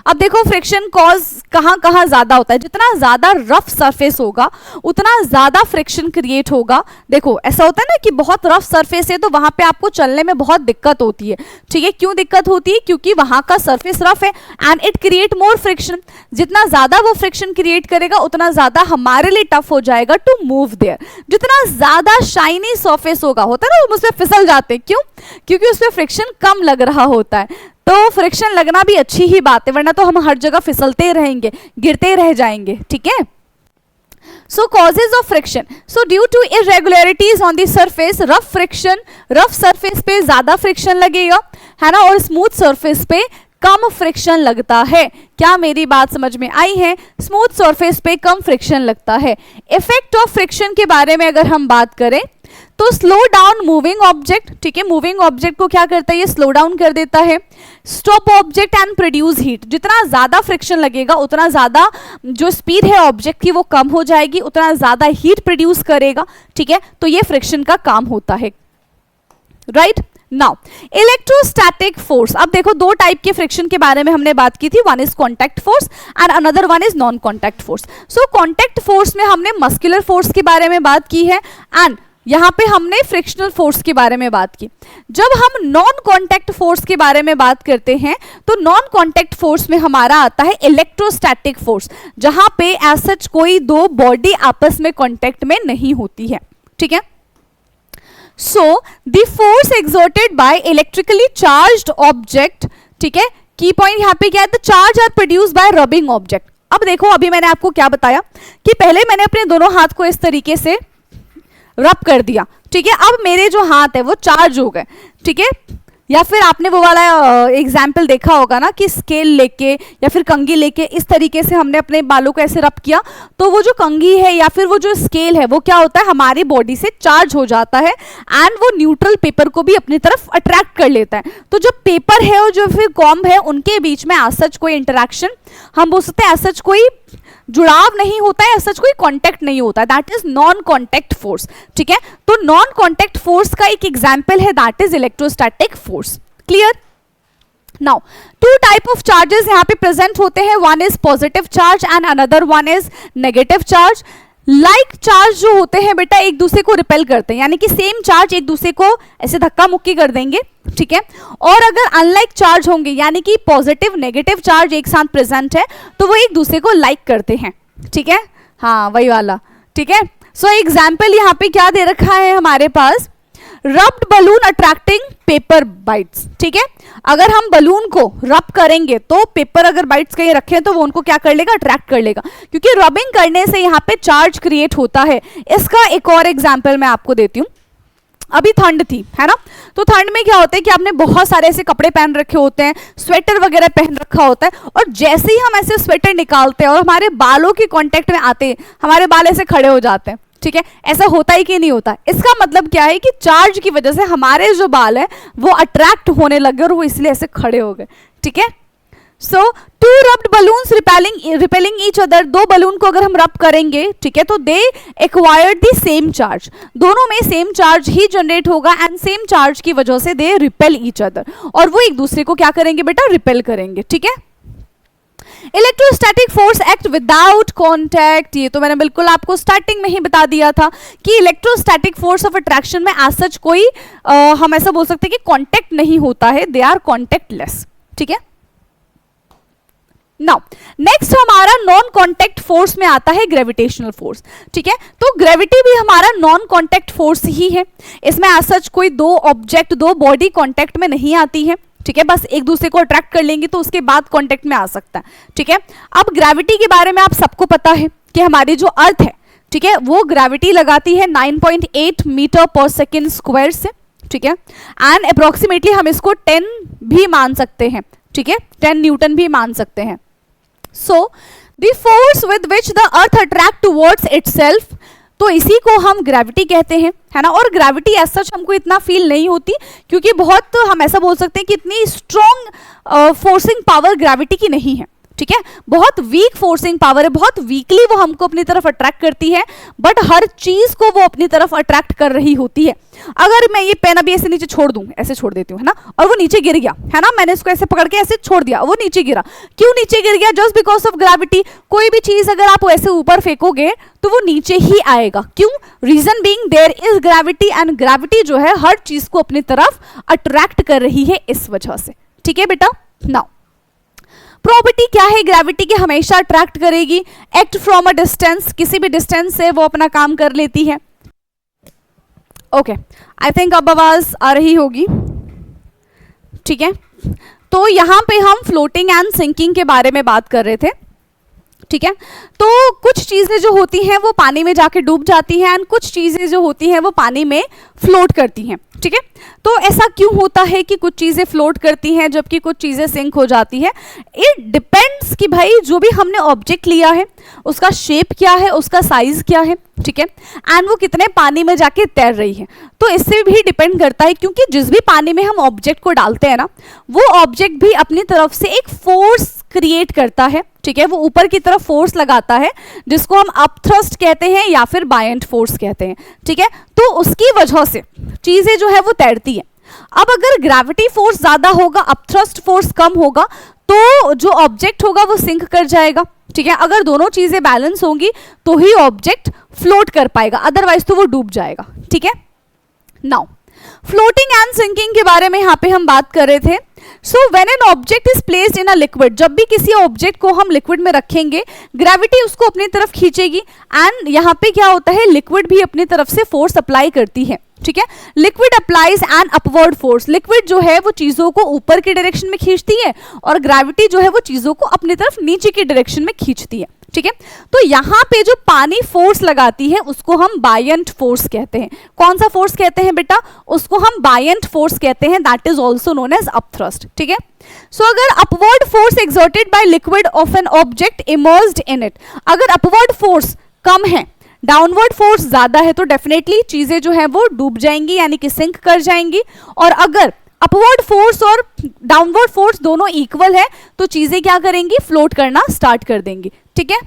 अब देखो फ्रिक्शन कॉज कहाँ कहाँ ज्यादा होता है, जितना ज्यादा रफ सरफेस होगा उतना ज्यादा फ्रिक्शन क्रिएट होगा। देखो ऐसा होता है ना कि बहुत रफ सरफेस है तो वहां पे आपको चलने में बहुत दिक्कत होती है, ठीक है। क्यों दिक्कत होती है? क्योंकि वहां का सरफेस रफ है and it create more friction. जितना ज्यादा वो फ्रिक्शन क्रिएट करेगा उतना ज्यादा हमारे लिए टफ हो जाएगा टू मूव देयर। जितना ज्यादा शाइनी सरफेस होगा, होता है ना, हम उस पर फिसल जाते हैं, क्यों? क्योंकि उस पर फ्रिक्शन कम लग रहा होता है। तो फ्रिक्शन लगना भी अच्छी ही बात है, वरना तो हम हर जगह फिसलते रहेंगे, गिरते रह जाएंगे, ठीक है। So causes of friction, so due to irregularities on the surface, rough friction, rough surface पे ज्यादा फ्रिक्शन लगेगा, है ना, और स्मूथ सरफेस पे कम फ्रिक्शन लगता है। क्या मेरी बात समझ में आई है? स्मूथ सरफेस पे कम फ्रिक्शन लगता है। इफेक्ट ऑफ फ्रिक्शन के बारे में अगर हम बात करें तो स्लो डाउन मूविंग ऑब्जेक्ट, ठीक है। मूविंग ऑब्जेक्ट को क्या करता है, ये स्लो डाउन कर देता है। Stop object and produce heat, जितना ज्यादा फ्रिक्शन लगेगा उतना ज्यादा जो स्पीड है ऑब्जेक्ट की वो कम हो जाएगी, उतना ज्यादा हीट प्रोड्यूस करेगा, ठीक है। तो ये फ्रिक्शन का काम होता है, राइट। Now electrostatic force. अब देखो दो टाइप के फ्रिक्शन के बारे में हमने बात की थी, one is contact force and another one is non contact force. So contact force में हमने मस्कुलर फोर्स के बारे में बात की है एंड यहाँ पे हमने फ्रिक्शनल फोर्स के बारे में बात की। जब हम नॉन कॉन्टैक्ट फोर्स के बारे में बात करते हैं तो नॉन कॉन्टैक्ट फोर्स में हमारा आता है इलेक्ट्रोस्टैटिक फोर्स, जहां पे एज सच कोई दो बॉडी आपस में कॉन्टैक्ट में नहीं होती है, ठीक है। So the force exerted by electrically charged object, ठीक है। की पॉइंट यहाँ पे क्या है, the charge are produce by rubbing object. अब देखो अभी मैंने आपको क्या बताया कि पहले मैंने अपने दोनों हाथ को इस तरीके से रब कर दिया, ठीक है। अब मेरे जो हाथ है वो चार्ज हो गए, ठीक है। या फिर आपने वो वाला एग्जाम्पल देखा होगा ना कि स्केल लेके या फिर कंघी लेके इस तरीके से हमने अपने बालों को ऐसे रब किया, तो वो जो कंघी है या फिर वो जो स्केल है वो क्या होता है, हमारी बॉडी से चार्ज हो जाता है एंड वो न्यूट्रल पेपर को भी अपनी तरफ अट्रैक्ट कर लेता है। तो जो पेपर है और जो फिर कॉम्ब है उनके बीच में आज सच कोई इंटरेक्शन, हम बोल सकते हैं आज सच कोई जुड़ाव नहीं होता है, सच कोई कांटेक्ट नहीं होता है, that is non contact force. ठीक है, तो नॉन कांटेक्ट फोर्स का एक एग्जांपल है that is electrostatic force. Clear? Now two type of charges यहाँ पे प्रेजेंट होते हैं, one is positive charge and another one is negative charge. Like charge जो होते हैं बेटा एक दूसरे को रिपेल करते हैं, यानी कि सेम चार्ज एक दूसरे को ऐसे धक्का मुक्की कर देंगे। ठीक है, और अगर अनलाइक चार्ज होंगे यानी कि पॉजिटिव नेगेटिव चार्ज एक साथ प्रेजेंट है तो वो एक दूसरे को लाइक करते हैं। ठीक है, हाँ वही वाला। ठीक है, सो एग्जाम्पल यहाँ पे क्या दे रखा है हमारे पास, rubbed balloon attracting paper bits. ठीक है, अगर हम बलून को रब करेंगे तो पेपर अगर बाइट्स कहीं रखें तो वो उनको क्या कर लेगा, अट्रैक्ट कर लेगा, क्योंकि रबिंग करने से यहाँ पे चार्ज क्रिएट होता है। इसका एक और एग्जाम्पल मैं आपको देती हूँ। अभी ठंड थी, है ना, तो ठंड में क्या होता है कि आपने बहुत सारे ऐसे कपड़े पहन रखे होते हैं, स्वेटर वगैरह पहन रखा होता है, और जैसे ही हम ऐसे स्वेटर निकालते हैं और हमारे बालों के कांटेक्ट में आते हैं, हमारे बाल ऐसे खड़े हो जाते हैं। ठीक है, ऐसा होता ही कि नहीं होता? इसका मतलब क्या है कि चार्ज की वजह से हमारे जो बाल है वो अट्रैक्ट होने लगे और वो इसलिए ऐसे खड़े हो गए। ठीक है, so two rubbed balloons repelling each other, दो बलून को अगर हम रब करेंगे, ठीक है, तो they acquired the same charge, दोनों में सेम चार्ज ही जनरेट होगा एंड सेम चार्ज की वजह से दे रिपेल ईच अदर, और वो एक दूसरे को क्या करेंगे बेटा, रिपेल करेंगे। ठीक है, electrostatic force act without contact, ये तो मैंने बिल्कुल आपको स्टार्टिंग में ही बता दिया था कि इलेक्ट्रोस्टैटिक फोर्स ऑफ अट्रैक्शन में एज सच कोई हम ऐसा बोल सकते हैं कि कॉन्टैक्ट नहीं होता है, दे आर कॉन्टैक्टलेस। ठीक है, नाउ नेक्स्ट हमारा नॉन कॉन्टैक्ट फोर्स में आता है ग्रेविटेशनल फोर्स। ठीक है, तो ग्रेविटी भी हमारा नॉन कॉन्टैक्ट फोर्स ही है, इसमें एज सच कोई दो ऑब्जेक्ट दो बॉडी कॉन्टैक्ट में नहीं आती है। ठीक है, बस एक दूसरे को अट्रैक्ट कर लेंगे तो उसके बाद कांटेक्ट में आ सकता है। ठीक है, अब ग्रेविटी के बारे में आप सबको पता है कि हमारी जो अर्थ है, ठीक है, वो ग्रेविटी लगाती है 9.8 मीटर पर सेकेंड स्क्वायर से। ठीक है, एंड अप्रोक्सीमेटली हम इसको 10 भी मान सकते हैं। ठीक है, 10 न्यूटन भी मान सकते हैं। सो the force with which the earth attract towards itself, तो इसी को हम ग्रेविटी कहते हैं, है ना। और ग्रेविटी एज सच हमको इतना फील नहीं होती, क्योंकि बहुत हम ऐसा बोल सकते हैं कि इतनी स्ट्रॉन्ग फोर्सिंग पावर ग्रेविटी की नहीं है। ठीक है, बहुत वीक फोर्सिंग पावर है, बहुत वीकली वो हमको अपनी तरफ अट्रैक्ट करती है, बट हर चीज को वो अपनी तरफ अट्रैक्ट कर रही होती है। अगर मैं ये पेन अभी ऐसे नीचे छोड़ दूं, ऐसे छोड़ देती हूँ, है ना, और वो नीचे गिर गया, है ना, मैंने इसको ऐसे पकड़ के ऐसे छोड़ दिया, वो नीचे गिरा, क्यों नीचे गिर गया? Just because of gravity. कोई भी चीज अगर आप ऐसे ऊपर फेंकोगे तो वो नीचे ही आएगा, क्यों? Reason being there is gravity, and gravity जो है हर चीज को अपनी तरफ अट्रैक्ट कर रही है इस वजह से। ठीक है बेटा, नाउ प्रॉपर्टी क्या है ग्रेविटी की? हमेशा अट्रैक्ट करेगी, एक्ट फ्रॉम अ डिस्टेंस, किसी भी डिस्टेंस से वो अपना काम कर लेती है। ओके, आई थिंक अब आवाज आ रही होगी। ठीक है, तो यहां पे हम फ्लोटिंग एंड सिंकिंग के बारे में बात कर रहे थे। ठीक है, तो कुछ चीजें जो होती हैं वो पानी में जाके डूब जाती हैं एंड कुछ चीजें जो होती हैं वो पानी में फ्लोट करती हैं। ठीक है, तो ऐसा क्यों होता है कि कुछ चीजें फ्लोट करती हैं जबकि कुछ चीजें सिंक हो जाती है? इट डिपेंड्स कि भाई जो भी हमने ऑब्जेक्ट लिया है उसका शेप क्या है, उसका साइज क्या है। ठीक है, एंड वो कितने पानी में जाके तैर रही है, तो इससे भी डिपेंड करता है, क्योंकि जिस भी पानी में हम ऑब्जेक्ट को डालते हैं ना, वो ऑब्जेक्ट भी अपनी तरफ से एक फोर्स क्रिएट करता है। ठीक है, वो ऊपर की तरफ फोर्स लगाता है जिसको हम अपथ्रस्ट कहते हैं या फिर बायंट फोर्स कहते हैं। ठीक है, तो उसकी वजह से चीजें जो है वो तैरती है। अब अगर ग्रेविटी फोर्स ज्यादा होगा, अपथ्रस्ट फोर्स कम होगा, तो जो ऑब्जेक्ट होगा वो सिंक कर जाएगा। ठीक है, अगर दोनों चीजें बैलेंस होंगी तो ही ऑब्जेक्ट फ्लोट कर पाएगा, अदरवाइज तो वो डूब जाएगा। ठीक है, नाउ फ्लोटिंग एंड सिंकिंग के बारे में यहाँ पे हम बात कर रहे थे। So when an object is placed in a liquid, जब भी किसी ऑब्जेक्ट को हम लिक्विड में रखेंगे ग्रेविटी उसको अपनी तरफ खींचेगी, एंड यहाँ पे क्या होता है, लिक्विड भी अपनी तरफ से फोर्स अप्लाई करती है। ठीक है। Liquid applies an upward force, liquid जो है वो चीजों को ऊपर की डायरेक्शन में खींचती है और ग्रेविटी जो है वो चीजों को अपनी तरफ नीचे की डायरेक्शन में खींचती है, ठीक है। तो यहाँ पे जो पानी फोर्स लगाती है उसको हम बायंट फोर्स कहते हैं। कौन सा फोर्स कहते हैं बेटा? उसको हम बायंट फोर्स कहते हैं, that is also known as upthrust, ठीक है। सो अगर upward force exerted by liquid of an object immersed in it, अगर अपवर्ड फोर्स कम है, डाउनवर्ड फोर्स ज्यादा है, तो डेफिनेटली चीजें जो है वो डूब जाएंगी यानी कि सिंक कर जाएंगी। और अगर अपवर्ड फोर्स और डाउनवर्ड फोर्स दोनों इक्वल है तो चीजें क्या करेंगी? फ्लोट करना स्टार्ट कर देंगी, ठीक है।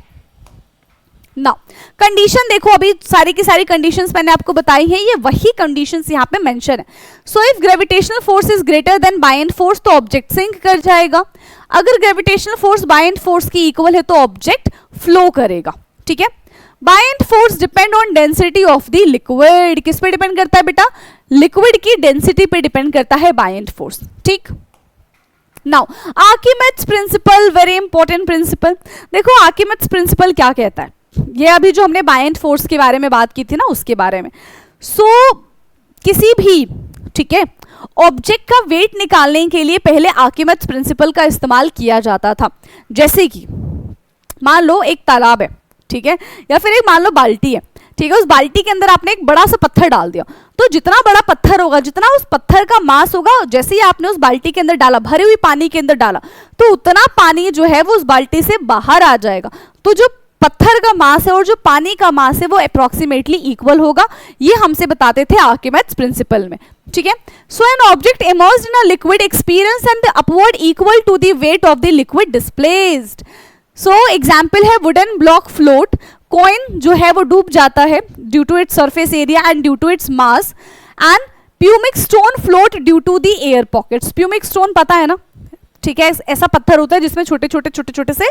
नाउ कंडीशन देखो, अभी सारी की सारी कंडीशंस मैंने आपको बताई है, ये वही कंडीशंस यहाँ पे मेंशन है। So if gravitational force is greater than buoyant force तो ऑब्जेक्ट सिंक कर जाएगा। अगर ग्रेविटेशनल फोर्स बायंट फोर्स की इक्वल है तो ऑब्जेक्ट फ्लो करेगा, ठीक है। Buoyant force depend on density of the liquid, किस पे डिपेंड करता है बेटा? लिक्विड की डेंसिटी पे डिपेंड करता है बायंट फोर्स, ठीक। Now Archimedes principle, very important principle. देखो आर्किमिड्स प्रिंसिपल क्या कहता है, ये अभी जो हमने बायंट फोर्स के बारे में बात की थी ना उसके बारे में। सो किसी भी, ठीक है, ऑब्जेक्ट का वेट निकालने के लिए पहले आर्किमिड्स प्रिंसिपल का इस्तेमाल किया जाता था। जैसे कि मान लो एक तालाब है, ठीक है, या फिर एक मान लो बाल्टी है, ठीक है, उस बाल्टी के अंदर आपने एक बड़ा सा पत्थर डाल दिया, तो जितना बड़ा पत्थर होगा, जितना उस पत्थर का मास होगा, जैसे ही आपने उस बाल्टी के अंदर डाला, भरी हुई पानी के अंदर डाला, तो उतना पानी जो है वो उस बाल्टी से बाहर आ जाएगा। तो जो पत्थर का मास है और जो पानी का मास है वो अप्रोक्सीमेटली इक्वल होगा, ये हमसे बताते थे आर्किमिड्स प्रिंसिपल में, ठीक है। So an object immersed in a liquid experience and the upward equal to the weight of the liquid displaced. So example है वुडन ब्लॉक फ्लोट, कॉइन जो है वो डूब जाता है due to its surface area and due to its mass, and pumice stone float due to the air pockets. Pumice stone पता है ना, ठीक है, ऐसा पत्थर होता है जिसमें छोटे छोटे से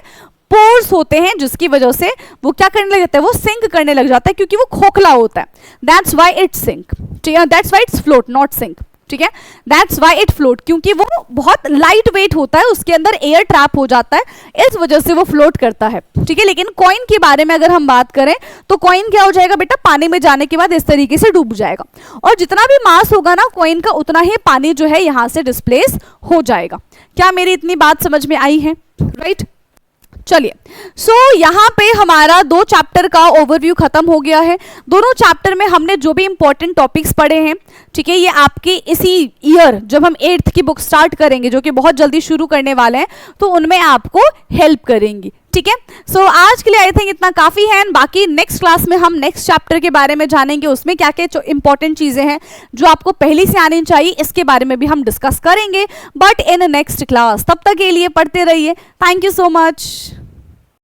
पोर्स होते हैं, जिसकी वजह से वो क्या करने लग जाता है? वो सिंक करने लग जाता है, क्योंकि वो खोखला होता है। दैट्स व्हाई इट सिंक, ठीक है, that's why it's float not sink, ठीक है, दैट्स व्हाई इट फ्लोट, क्योंकि वो बहुत लाइट वेट होता है, उसके अंदर एयर ट्रैप हो जाता है, इस वजह से वो फ्लोट करता है, ठीक है। लेकिन कॉइन के बारे में अगर हम बात करें तो कॉइन क्या हो जाएगा बेटा? पानी में जाने के बाद इस तरीके से डूब जाएगा, और जितना भी मास होगा ना कॉइन का, उतना ही पानी जो है यहां से डिस्प्लेस हो जाएगा। क्या मेरी इतनी बात समझ में आई है? राइट, चलिए। सो यहाँ पे हमारा 2 चैप्टर का ओवरव्यू खत्म हो गया है। दोनों चैप्टर में हमने जो भी इंपॉर्टेंट टॉपिक्स पढ़े हैं, ठीक है, ये आपके इसी ईयर जब हम 8th की बुक स्टार्ट करेंगे, जो कि बहुत जल्दी शुरू करने वाले हैं, तो उनमें आपको हेल्प करेंगी, ठीक है। सो आज के लिए आई थिंक इतना काफी है, एंड बाकी नेक्स्ट क्लास में हम नेक्स्ट चैप्टर के बारे में जानेंगे, उसमें क्या क्या इंपॉर्टेंट चीजें हैं जो आपको पहले से आनी चाहिए, इसके बारे में भी हम डिस्कस करेंगे, बट इन नेक्स्ट क्लास। तब तक के लिए पढ़ते रहिए। Thank you so much.